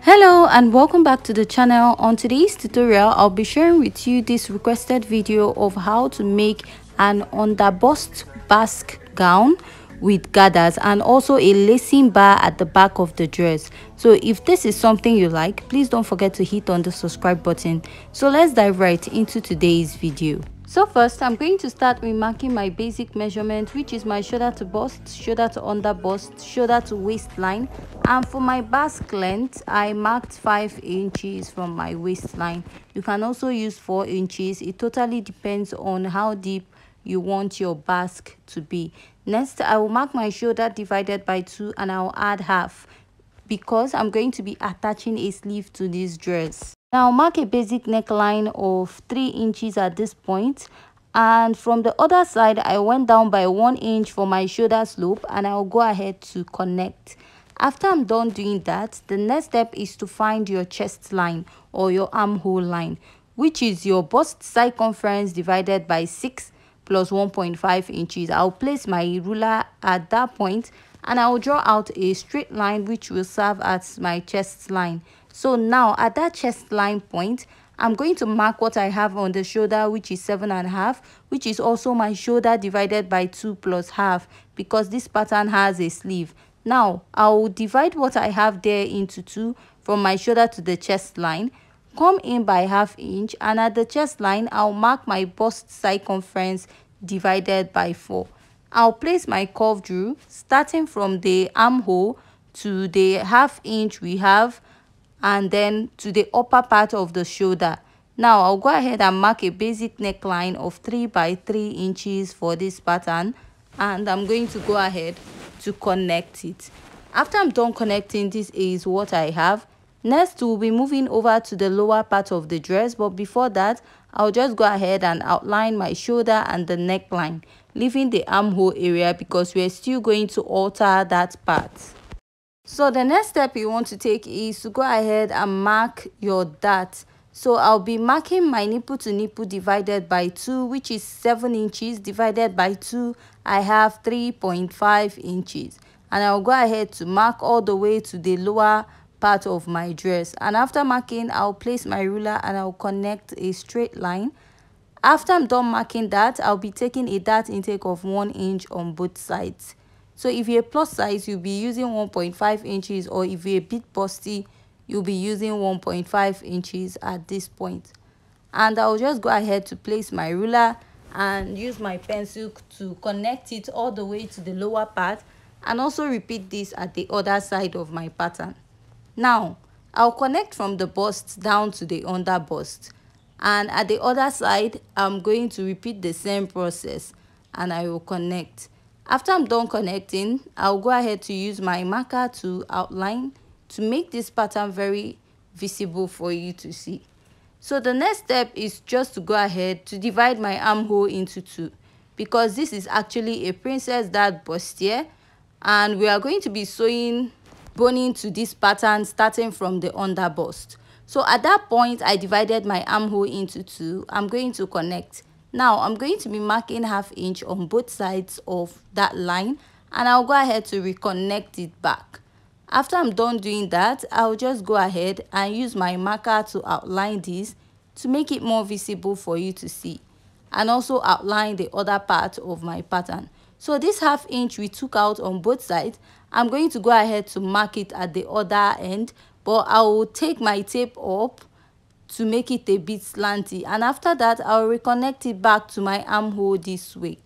Hello and welcome back to the channel. On today's tutorial, I'll be sharing with you this requested video of how to make an underbust basque gown with gathers and also a lacing bar at the back of the dress. So if this is something you like, please don't forget to hit on the subscribe button. So let's dive right into today's video. So first, I'm going to start with marking my basic measurement, which is my shoulder to bust, shoulder to under bust, shoulder to waistline. And for my basque length, I marked 5 inches from my waistline. You can also use 4 inches. It totally depends on how deep you want your basque to be. Next, I will mark my shoulder divided by 2 and I'll add half because I'm going to be attaching a sleeve to this dress. Now mark a basic neckline of 3 inches at this point, and from the other side I went down by 1 inch for my shoulder slope and I'll go ahead to connect. After I'm done doing that, the next step is to find your chest line or your armhole line, which is your bust circumference divided by 6 plus 1.5 inches. I'll place my ruler at that point and I'll draw out a straight line which will serve as my chest line. So now at that chest line point, I'm going to mark what I have on the shoulder, which is 7.5, which is also my shoulder divided by 2 plus half, because this pattern has a sleeve. Now I'll divide what I have there into 2 from my shoulder to the chest line, come in by ½ inch, and at the chest line I'll mark my bust circumference divided by 4. I'll place my curved rule starting from the armhole to the ½ inch we have, and then to the upper part of the shoulder. Now I'll go ahead and mark a basic neckline of 3 by 3 inches for this pattern, and I'm going to go ahead to connect it. After I'm done connecting, this is what I have. Next, we'll be moving over to the lower part of the dress, but before that I'll just go ahead and outline my shoulder and the neckline, leaving the armhole area because we're still going to alter that part. So the next step you want to take is to go ahead and mark your dart. So I'll be marking my nipple to nipple divided by 2, which is 7 inches, divided by 2, I have 3.5 inches. And I'll go ahead to mark all the way to the lower part of my dress. And after marking, I'll place my ruler and I'll connect a straight line. After I'm done marking that, I'll be taking a dart intake of 1 inch on both sides. So if you're plus size, you'll be using 1.5 inches, or if you're a bit busty, you'll be using 1.5 inches at this point. And I'll just go ahead to place my ruler and use my pencil to connect it all the way to the lower part, and also repeat this at the other side of my pattern. Now I'll connect from the bust down to the under bust, and at the other side I'm going to repeat the same process and I will connect. After I'm done connecting, I'll go ahead to use my marker to outline to make this pattern very visible for you to see. So the next step is just to go ahead to divide my armhole into 2, because this is actually a princess dart bustier, and we are going to be sewing boning to this pattern starting from the under bust. So at that point, I divided my armhole into 2. I'm going to connect. Now I'm going to be marking ½ inch on both sides of that line, and I'll go ahead to reconnect it back. After I'm done doing that, I'll just go ahead and use my marker to outline this to make it more visible for you to see, and also outline the other part of my pattern. So this ½ inch we took out on both sides, I'm going to go ahead to mark it at the other end, but I will take my tape up to make it a bit slanty, and after that I'll reconnect it back to my armhole this way.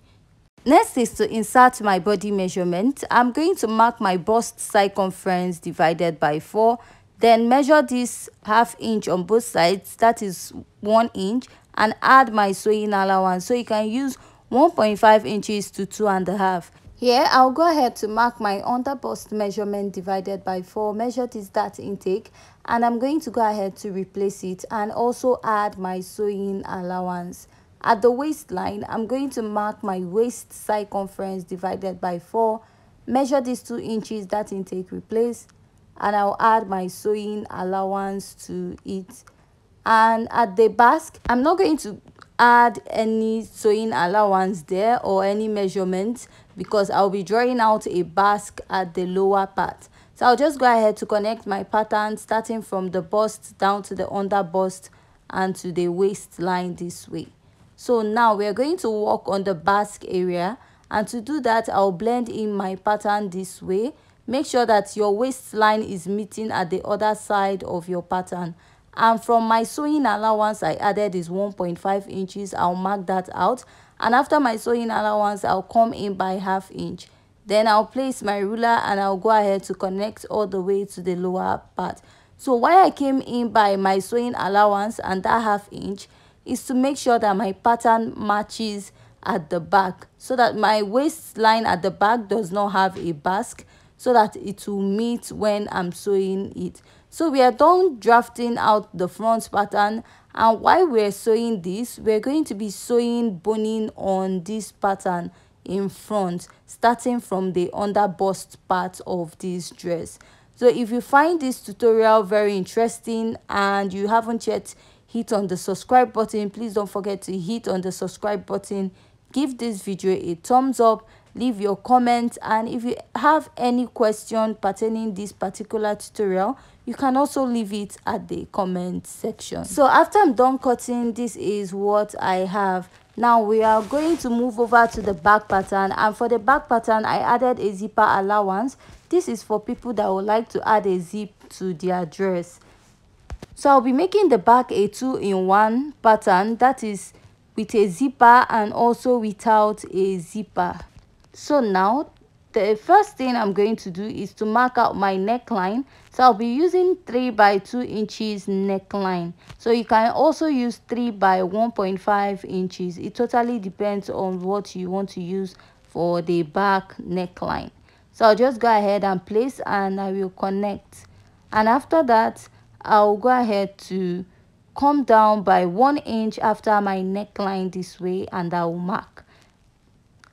Next is to insert my body measurement. I'm going to mark my bust circumference divided by 4, then measure this ½ inch on both sides, that is 1 inch, and add my sewing allowance. So you can use 1.5 inches to 2.5. Here I'll go ahead to mark my under bust measurement divided by 4, measure this dart intake, and I'm going to go ahead to replace it and also add my sewing allowance. At the waistline, I'm going to mark my waist circumference divided by 4, measure this 2 inches, dart intake, replace, and I'll add my sewing allowance to it. And at the basque, I'm not going to add any sewing allowance there or any measurements because I'll be drawing out a basque at the lower part. So I'll just go ahead to connect my pattern, starting from the bust down to the under bust and to the waistline this way. So now we're going to work on the basque area, and to do that I'll blend in my pattern this way. Make sure that your waistline is meeting at the other side of your pattern, and from my sewing allowance I added is 1.5 inches. I'll mark that out, and after my sewing allowance I'll come in by ½ inch. Then I'll place my ruler and I'll go ahead to connect all the way to the lower part. So why I came in by my sewing allowance and that ½ inch is to make sure that my pattern matches at the back, so that my waistline at the back does not have a basque, so that it will meet when I'm sewing it. So we are done drafting out the front pattern, and while we're sewing this, we're going to be sewing boning on this pattern in front, starting from the under bust part of this dress. So if you find this tutorial very interesting and you haven't yet hit on the subscribe button, please don't forget to hit on the subscribe button, give this video a thumbs up, leave your comment, and if you have any question pertaining this particular tutorial, you can also leave it at the comment section. So after I'm done cutting, this is what I have. Now we are going to move over to the back pattern, and for the back pattern I added a zipper allowance. This is for people that would like to add a zip to their dress. So I'll be making the back a 2-in-1 pattern, that is with a zipper and also without a zipper. So now the first thing I'm going to do is to mark out my neckline. So I'll be using 3 by 2 inches neckline. So you can also use 3 by 1.5 inches. It totally depends on what you want to use for the back neckline. So I'll just go ahead and place, and I will connect. And after that, I'll go ahead to come down by 1 inch after my neckline this way, and I'll mark.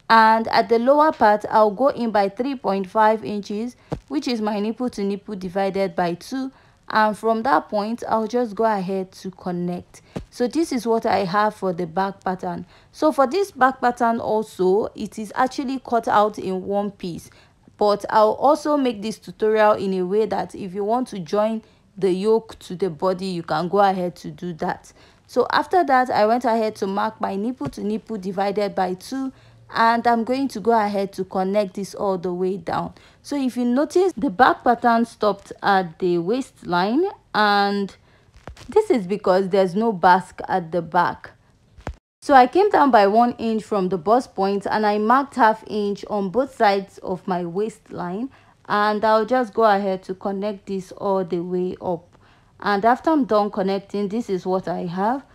And at the lower part I'll go in by 3.5 inches, which is my nipple to nipple divided by 2, and from that point I'll just go ahead to connect. So this is what I have for the back pattern. So for this back pattern also, it is actually cut out in one piece, but I'll also make this tutorial in a way that if you want to join the yoke to the body, you can go ahead to do that. So after that, I went ahead to mark my nipple to nipple divided by 2, and I'm going to go ahead to connect this all the way down. So if you notice, the back pattern stopped at the waistline, and this is because there's no basque at the back. So I came down by 1 inch from the bust point, and I marked ½ inch on both sides of my waistline, and I'll just go ahead to connect this all the way up. And after I'm done connecting, this is what I have.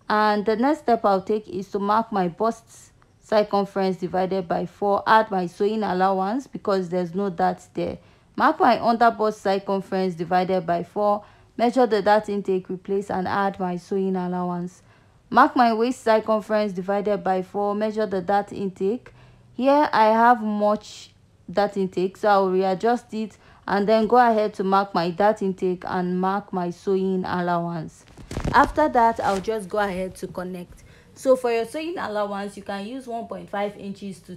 And the next step I'll take is to mark my bust circumference divided by 4, add my sewing allowance because there's no dart there, mark my under bust circumference divided by 4, measure the dart intake, replace, and add my sewing allowance. Mark my waist circumference divided by 4, measure the dart intake. Here I have much dart intake, so I'll readjust it, and then go ahead to mark my dart intake and mark my sewing allowance. After that, I'll just go ahead to connect. So for your sewing allowance, you can use 1.5 inches to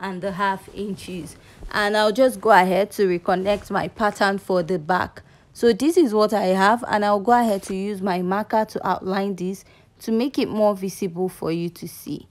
2.5 inches, and I'll just go ahead to reconnect my pattern for the back. So this is what I have, and I'll go ahead to use my marker to outline this to make it more visible for you to see.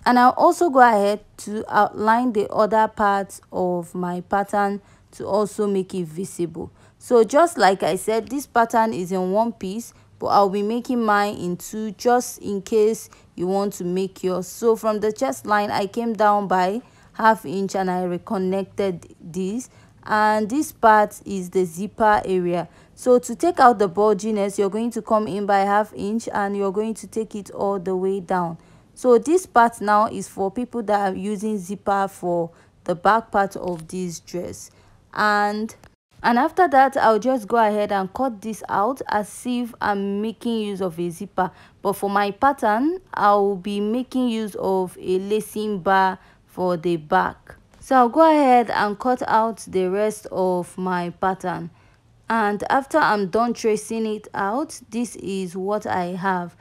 And I'll also go ahead to outline the other parts of my pattern to also make it visible. So just like I said, this pattern is in one piece, but I'll be making mine in 2 just in case you want to make yours. So from the chest line, I came down by ½ inch and I reconnected this, and this part is the zipper area. So to take out the bulginess, you're going to come in by ½ inch and you're going to take it all the way down. So this part now is for people that are using zipper for the back part of this dress. And after that, I'll just go ahead and cut this out as if I'm making use of a zipper. But for my pattern, I'll be making use of a lacing bar for the back. So I'll go ahead and cut out the rest of my pattern. And after I'm done tracing it out, this is what I have.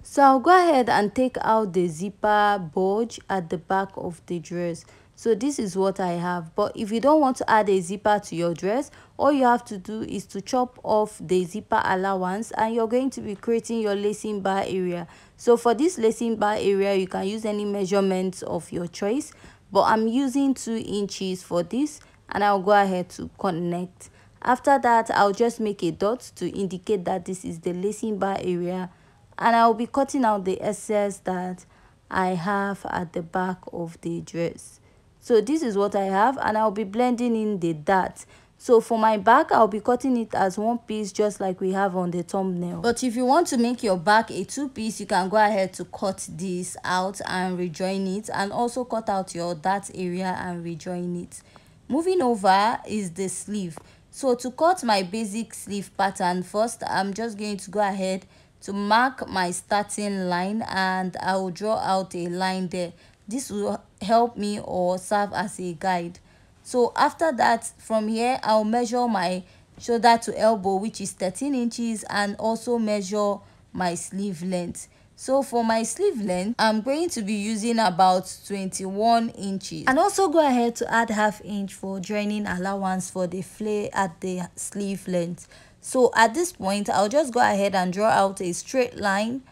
So I'll go ahead and take out the zipper bulge at the back of the dress. So this is what I have. But if you don't want to add a zipper to your dress, all you have to do is to chop off the zipper allowance, and you're going to be creating your lacing bar area. So for this lacing bar area, you can use any measurements of your choice, but I'm using 2 inches for this, and I'll go ahead to connect. After that, I'll just make a dot to indicate that this is the lacing bar area, and I'll be cutting out the excess that I have at the back of the dress. So this is what I have, and I'll be blending in the dart. So for my back, I'll be cutting it as one piece, just like we have on the thumbnail. But if you want to make your back a 2-piece, you can go ahead to cut this out and rejoin it, and also cut out your dart area and rejoin it. Moving over is the sleeve. So to cut my basic sleeve pattern, first I'm just going to go ahead to mark my starting line, and I will draw out a line there. This will help me or serve as a guide. So after that, from here I'll measure my shoulder to elbow, which is 13 inches, and also measure my sleeve length. So for my sleeve length, I'm going to be using about 21 inches. And also go ahead to add ½ inch for joining allowance for the flare at the sleeve length. So at this point, I'll just go ahead and draw out a straight line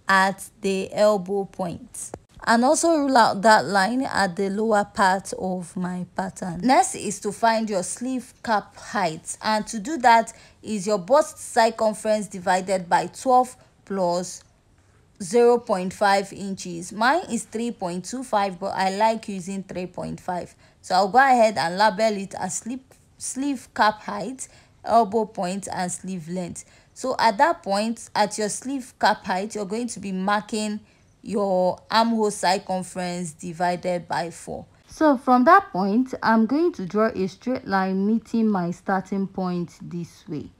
at the elbow point, and also rule out that line at the lower part of my pattern. Next is to find your sleeve cap height, and to do that is your bust circumference divided by 12 plus 0.5 inches. Mine is 3.25, but I like using 3.5. So I'll go ahead and label it as sleeve cap height, elbow point, and sleeve length. So at that point, at your sleeve cap height, you're going to be marking your armhole circumference divided by 4. So from that point, I'm going to draw a straight line meeting my starting point this way.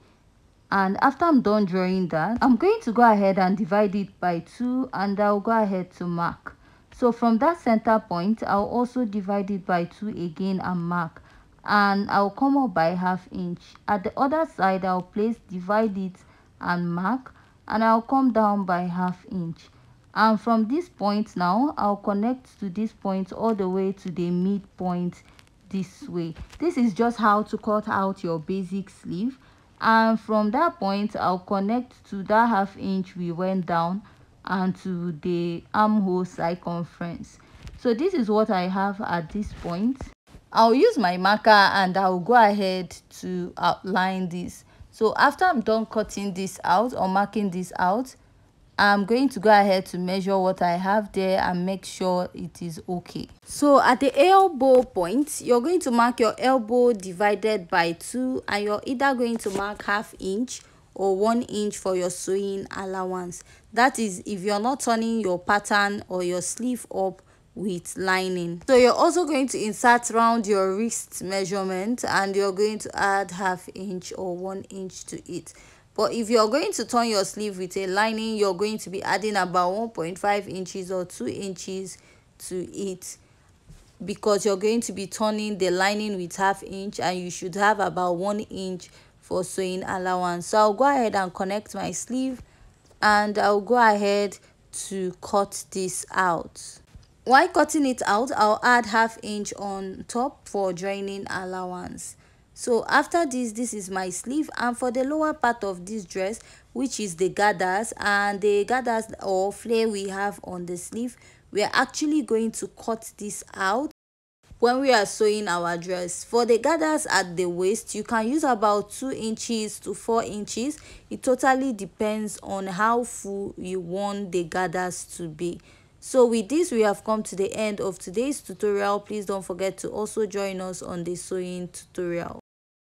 And after I'm done drawing that, I'm going to go ahead and divide it by 2, and I'll go ahead to mark. So from that center point, I'll also divide it by 2 again and mark, and I'll come up by ½ inch. At the other side, I'll place, divide it and mark, and I'll come down by ½ inch. And from this point now, I'll connect to this point all the way to the midpoint this way. This is just how to cut out your basic sleeve. And from that point, I'll connect to that ½ inch we went down and to the armhole circumference. So this is what I have at this point. I'll use my marker and I'll go ahead to outline this. So after I'm done cutting this out or marking this out, I'm going to go ahead to measure what I have there and make sure it is okay. So at the elbow point, you're going to mark your elbow divided by 2, and you're either going to mark ½ inch or 1 inch for your sewing allowance. That is if you're not turning your pattern or your sleeve up with lining. So you're also going to insert around your wrist measurement, and you're going to add ½ inch or 1 inch to it. But if you're going to turn your sleeve with a lining, you're going to be adding about 1.5 inches or 2 inches to it, because you're going to be turning the lining with ½ inch, and you should have about 1 inch for sewing allowance. So I'll go ahead and connect my sleeve, and I'll go ahead to cut this out. While cutting it out, I'll add ½ inch on top for joining allowance. So after this is my sleeve, and for the lower part of this dress, which is the gathers and the gathers or flare we have on the sleeve, we are actually going to cut this out when we are sewing our dress. For the gathers at the waist, you can use about 2 inches to 4 inches. It totally depends on how full you want the gathers to be. So with this, we have come to the end of today's tutorial. Please don't forget to also join us on the sewing tutorial.